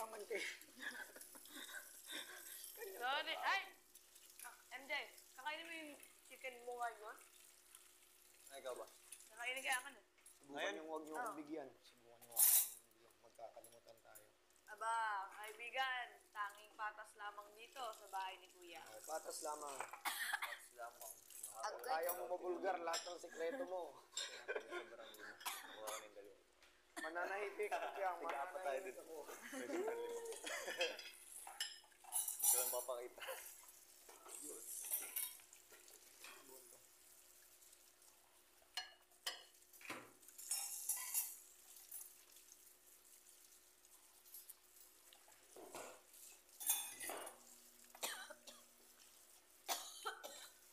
naman kayo. Sorry. Ay! MJ, kakainin mo yung chicken mo ngayon? Ay, ikaw ba? Kakainin kaya ka na. Subukan yung huwag niyo akong bigyan. Subukan niyo akong bigyan. Magkakalimutan tayo. Aba, kaibigan, tanging patas lamang dito sa bahay ni Kuya. Ay, patas lamang. Patas lamang. Ayaw mo mabulgar lahat ng sikreto mo. Sobrang lima. Mukha kami dalawa. Mananahimik kaya, Tiga-apat tayo mananahimik dito. ako. May sobrang lima. Ito lang papakita.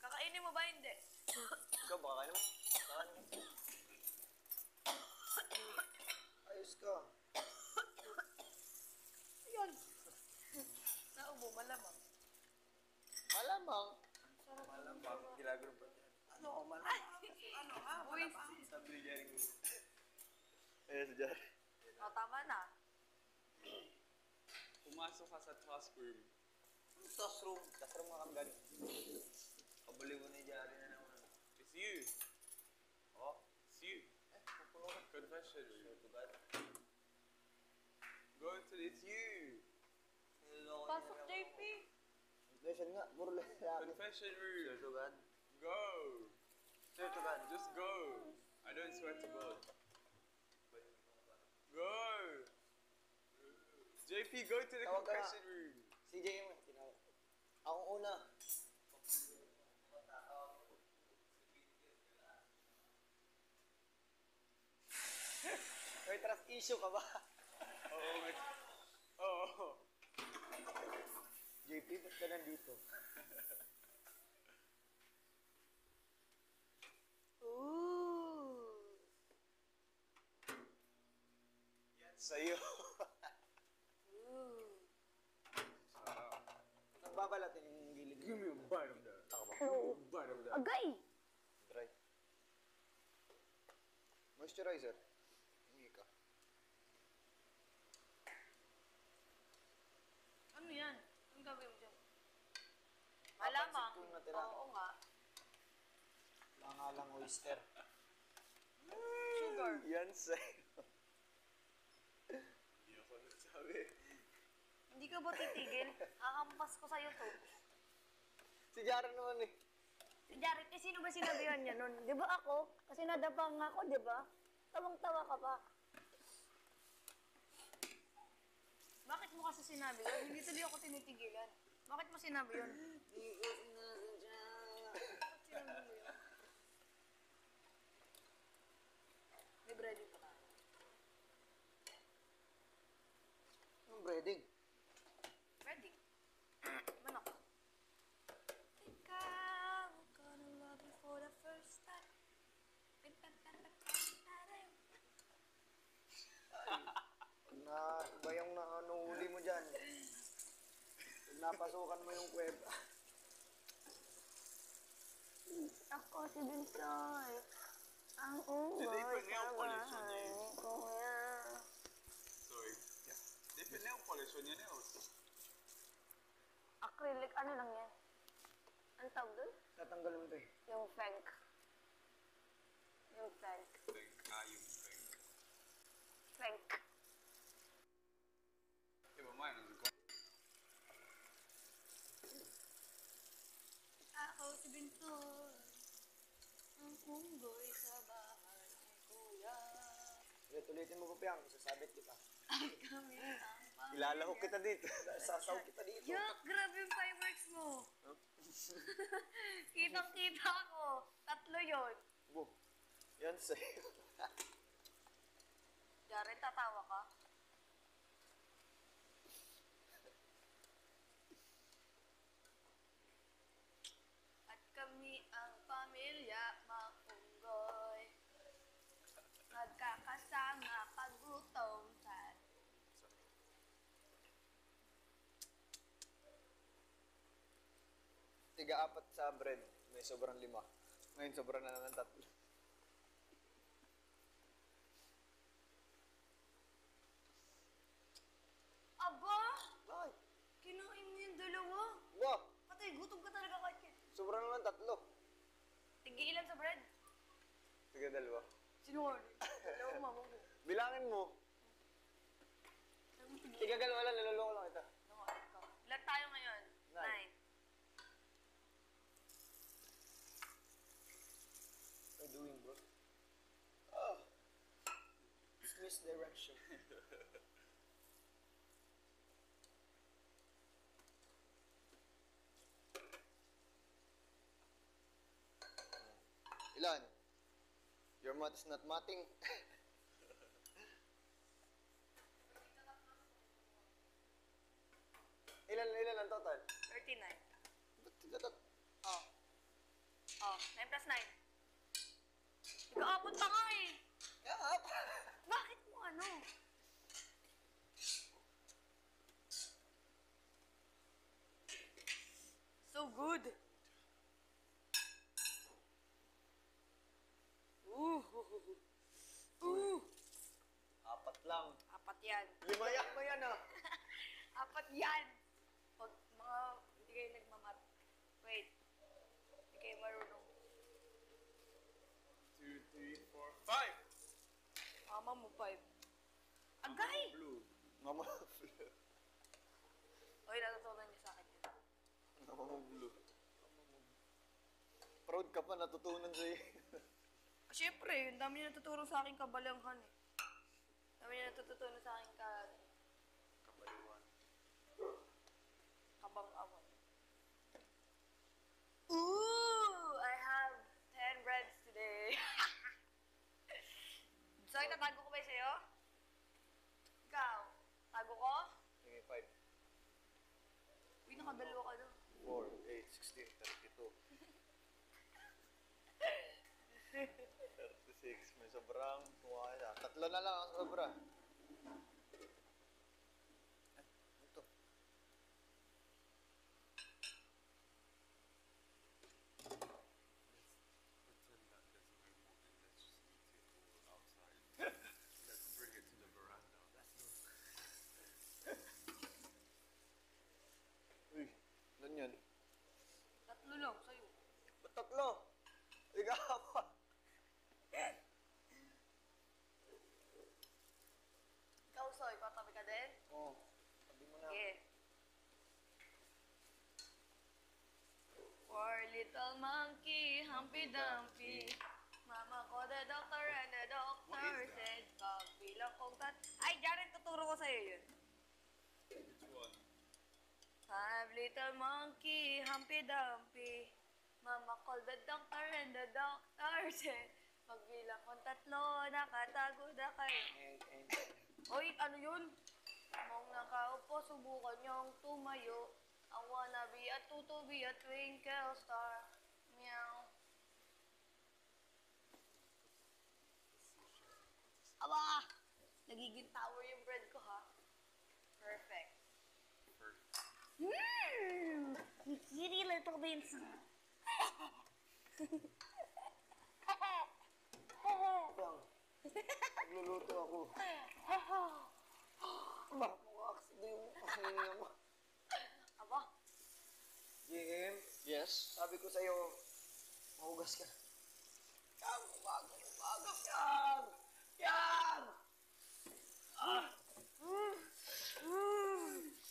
Kakainin mo ba hindi? Ikaw, baka kayo naman. Saan? Ayos ka. Ayun. Naubo, malamang. Malamang. Malamang. Ginagano pa yan. Ano, malamang. Uy, Sabi ni Jerry mo. Ayan si Jerry. tama na. Pumasok ka sa task room. Classroom. Classroom nga kami galing. Kabuli mo ni Jerry na naman. It's you. Oh, It's you. pupuno ka. Confession Sure room. to God. Go to it's you. Niloloko niya Pasok, na JP. Confession nga, puro lalaki. Confession Sure room. to God. Go. Sure to God. Just go. I don't swear to God. Go. JP, go to the Tawag ka na. confession room. CJ mo, tinawag. Akong una. May trust issue ka ba? Oo. Oo. JP, ba't ka nandito? Ooh. Sa'yo. Ooh. Nagbabalatin yung gilid. Give me a bite of that. Ako ba? Bite of that. Agay! Dry. Moisturizer. Hindi ka. Ano yan? Anong gagawin mo dyan? Malamang. Papansin ko natira. Oo nga. Wala nga lang oyster. Sugar. Yan sa'yo. Hindi ako nagsabi. Hindi ka ba titigil? Hahampas ko sa'yo to. Si Jara naman eh. Si Jared, eh, sino ba sinabihan niya nun? Di ba ako? Kasi nadapang ako, di ba? Tawang-tawa ka pa. Bakit mo kasi sinabi yun? Hindi tuloy ako tinitigilan. Bakit mo sinabi yun? Bakit sinabi mo yun? May breading pa tayo. Anong breading? Breading? Manok. Ikaw, gonna love you for the first time. Iba yung huli mo dyan. Pag napasukan mo yung kuweba. Ako si Binsoy. Ang unggoy sa bahay ni Kuya. Sorry. They put nail polish on your nails. Acrylic, ano lang yan? Ang tawag doon? Tatanggal mo ito eh. Yung Fenk. Yung Fenk. Yung thing. Fenk. Yeah, but mine was gone. Ako si Binsoy. Ang unggoy sa bahay ni Kuya. Ulit-ulitin mo pa piyang, sasabit kita. Ay kami ang pamilya. Ilalahok kita dito. Sasaw kita dito. Yuck! Grabe yung fireworks mo. Kitang-kita ko. 3 yon. Bo. Yan sa'yo. Jared, tatawa ka? At kami ang pamilya, maunggoy. Nagkakasama, kagutom sa... Tiga-4 sa bread. May sobrang 5. Ngayon sobrang na naman 3. Aba! Sobra naman 3. Tigi ilan sa bread? Sige, 2. Sinungaling. Dalawa mama mo. Bilangin mo. Sabi mo, tigi. Igagal wala, niloloko lang kita. Sinungaling ka. Ilan tayo ngayon? 9. 9. What are you doing, bro? Oh. It's misdirection. Ilan? Your math is not matting. Ilan ang total? 39. Ba't tinatat? Oh. Oh, 9 plus 9. Ikaabot pa nga eh. Yup! Bakit mo ano? So good. Ooh. Ooh. 4 lang. 4 yan. 5 yak mo yan ah. 4 yan. Pag mga hindi kayo nagmamat. Wait. Hindi kayo marunong. 2, 3, 4, 5. Mama mo 5. Agay! Blue. Mama Oy, natutunan niyo sa akin yun. Mama blue. Proud ka pa natutunan sa'yo. Siyempre, ang dami niya natuturo sa akin kabalanghan eh. Ang dami niya natutunan sa akin Kabayuan. kabang-awan. Ooh! I have 10 breads today. So, itatago ko ba yung sa'yo? Ikaw, tago ko? Sige, 5. Uy, nakadalawa ka doon. 4, 8, 16, 32. 36. May sobrang kuha ka. 3 na lang ang sobra. Ay, ito. Pretend that there's no more and let's just eat it all outside. Let's bring it to the veranda. Uy, ilan yan? 3 lang sa'yo. Ba't 3? Ikaw pa. Ikaw, Soy, patabi ka din? Oo. Sabi mo na. Yeah. Poor little monkey, Humpy Dumpy. Mama ko, the doctor, and the doctor said, pagbilang kong Ay, Jaren, tuturo ko sa'yo yun. Which one? 5 little monkey, Humpy Dumpy. Mama called the doctor, and the doctor said, pagbilang kong 3, nakatago na kayo. Oy, ano yun? Mong nakaupo, subukan niyong tumayo. I wanna be a tutu, be a twinkle star. Meow. Aba! Nagiging tower yung bread ko, ha? Perfect. First. Mmm! Kitty little beans. Bang. Nagluluto ako. Ba, mga accident yung kanina mo. Aba, JM, Yes? sabi ko sa'yo, mahugas ka. Yan, umaga. Yan! Yan!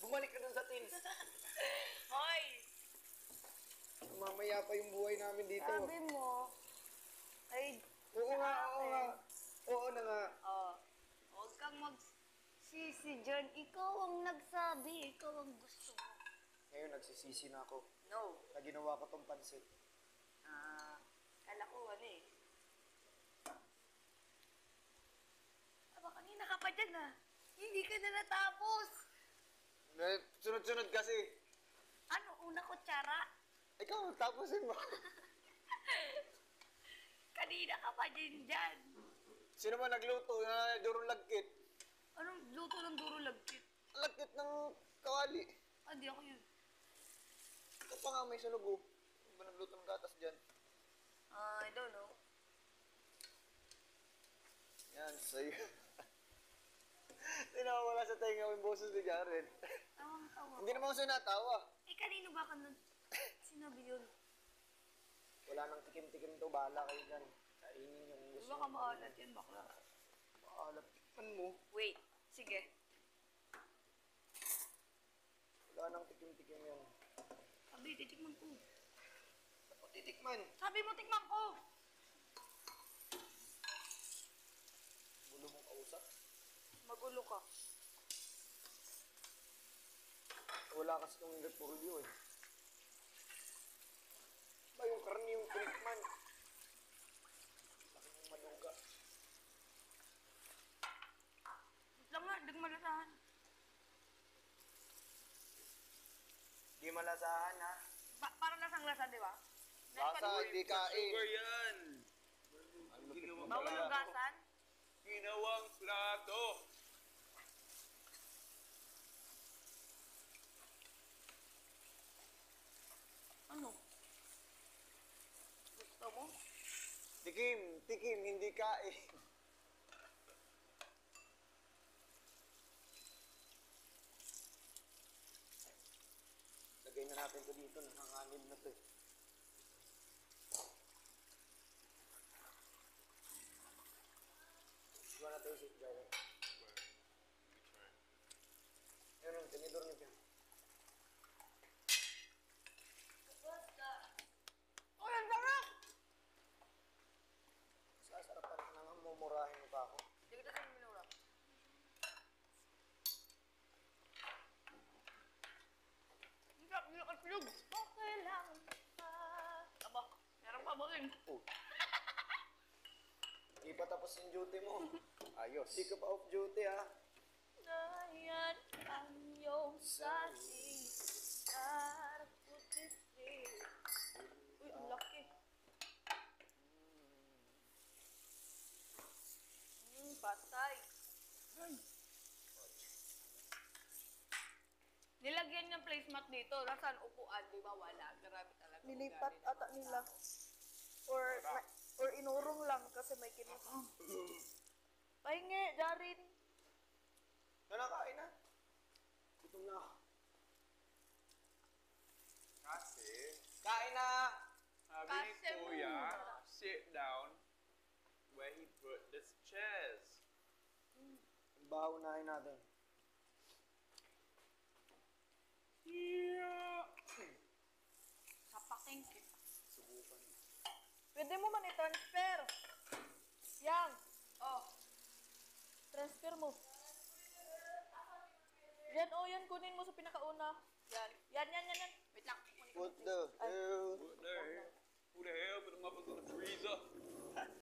Bumalik ka dun sa tin. hoy! Mamaya pa yung buhay namin dito. Sabi mo, ay, Oo nga, oo nga. Oo na nga. oh, huwag kang magsisi dyan. Ikaw ang nagsabi, ikaw ang gusto mo. Ngayon, nagsisisi na ako No. na ginawa ko tong pansit. Kala ko ano eh. Aba, kanina ka pa dyan ah. Hindi ka na natapos. Sunod-sunod kasi. Ano, una kutsara? Ikaw, tapusin mo. Kanina ka pa dyan. Sino man nagluto na durong lagkit? Anong luto ng duro lagkit? Lagkit ng kawali. Ah, di ako yun. Ito pa nga may sunugo. Ano ba nagluto ng gatas dyan? I don't know. Yan, sa'yo. Tinawala sa tenga ko yung boses ni Jared. Tawang-tawa. Hindi naman ako natawa. Eh, kanino ba ka sinabi yun? Wala nang tikim-tikim to, bahala kayo dyan. Kainin yung Di gusto ba ka nyo. maalat yan, bakla? Maalat. Tikman mo. Wait, sige. Wala nang tikim-tikim yan. Sabi, titikman ko. Ba't mo titikman? Sabi mo, tikman ko! Gulo mong kausap. Magulo ka. Wala kasi itong repolyo eh. Ba yung karne yung tinikman? Laki ng maluga. Wait lang nga, hindi ko malasahan. Di malasahan ha. Parang lasang-lasa, di ba? Lasa, hindi kain. Sugar yan! Bawal yung gasan? Ginawang plato! Ano? Gusto mo? Tikim, tikim, hindi kain. Lagay na natin to dito, nanganganib na to eh. Iba na tayo sit dyan. Yun ang tinidor niyo dyan. Uy, ang sarap! Sasarapan ka naman, mumurahin mo pa ako. Hindi kita sa minura. Ang sarap niyo katlog. Okay lang pa. Aba, meron pa ba rin? Oh. Di pa tapos yung duty mo. Ayos. Di ka pa off duty ha. Na yan ang iyong sasi. Narputisri. Uy, ang laki. Patay. Nilagyan niyang placemat dito. Nasaan upuan, di ba? Wala. Grabe talaga. Nilipat ata nila. Or inurong lang kasi may kinit. Pahingi, Jarin. Nanakain na. Gutom na ako. Kasi, Kain na! sabi ni Kasi Kuya, muna. sit down where he put the chairs. Ang bahunahin natin. Sapaking kita. Subukan. Pwede mo man i-transfer. Yang, Oh, transfer mo. Yan, oh, yan. Kunin mo sa pinakauna. yan. Yan.